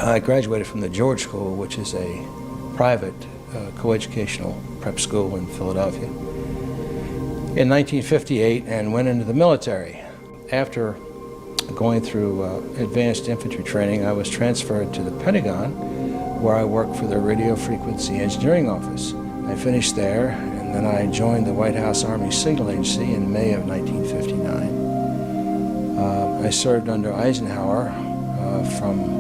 I graduated from the George School, which is a private coeducational prep school in Philadelphia, in 1958 and went into the military. After going through advanced infantry training, I was transferred to the Pentagon, where I worked for the Radio Frequency Engineering Office. I finished there, and then I joined the White House Army Signal Agency in May of 1959. I served under Eisenhower from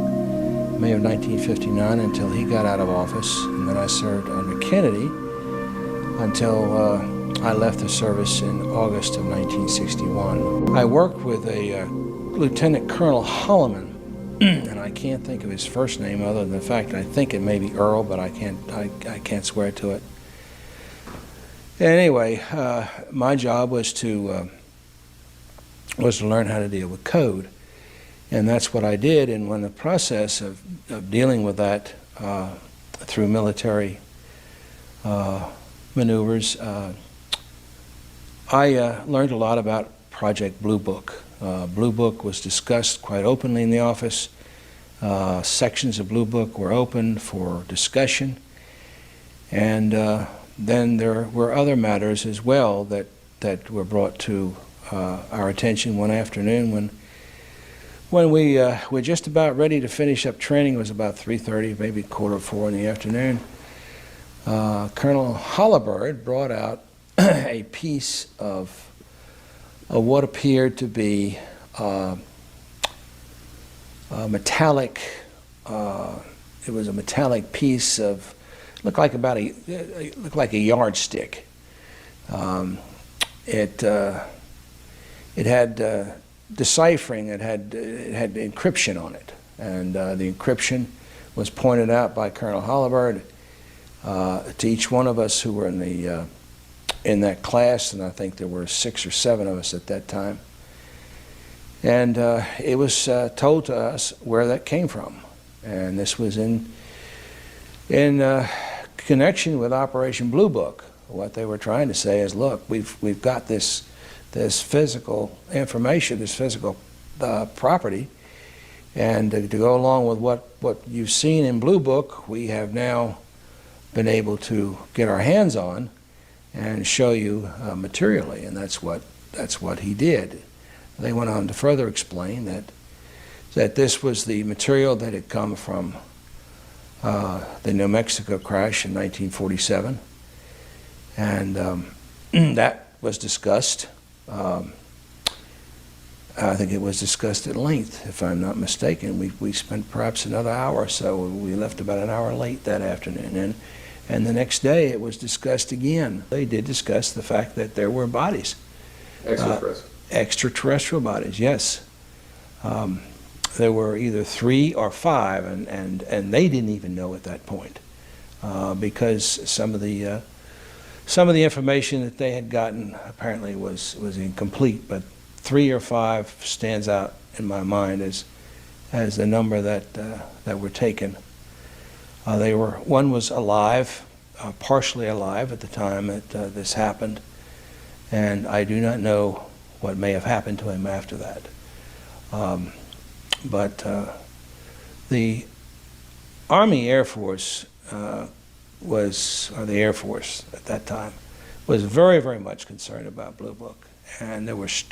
May of 1959 until he got out of office, and then I served under Kennedy until I left the service in August of 1961. I worked with a Lieutenant Colonel Holloman, and I can't think of his first name other than the fact I think it may be Earl, but I can't swear to it. Anyway, my job was to learn how to deal with code. And that's what I did, and when the process of dealing with that through military maneuvers, I learned a lot about Project Blue Book. Blue Book was discussed quite openly in the office. Sections of Blue Book were open for discussion, and then there were other matters as well that were brought to our attention one afternoon when we were just about ready to finish up training. It was about 3:30, maybe 3:45 in the afternoon. Colonel Holabird brought out a piece of what appeared to be metallic. It was a metallic piece of, looked like a yardstick. It had deciphering. It had encryption on it, and the encryption was pointed out by Colonel Holabird to each one of us who were in that class, and I think there were 6 or 7 of us at that time. And it was told to us where that came from, and this was in connection with Operation Blue Book. What they were trying to say is, look, we've got this physical information, this physical property, and to go along with what you've seen in Blue Book, we have now been able to get our hands on and show you materially, and that's what he did. They went on to further explain that this was the material that had come from the New Mexico crash in 1947, and that was discussed. I think it was discussed at length, if I'm not mistaken. We spent perhaps another hour or so. We left about an hour late that afternoon, and the next day it was discussed again. They did discuss the fact that there were bodies. Extraterrestrial bodies, yes. There were either 3 or 5, and they didn't even know at that point, because some of the information that they had gotten apparently was incomplete, but 3 or 5 stands out in my mind as the number that were taken. One was alive, partially alive at the time that this happened, and I do not know what may have happened to him after that. But the Army Air Force or the Air Force at that time, was very, very much concerned about Blue Book. And there were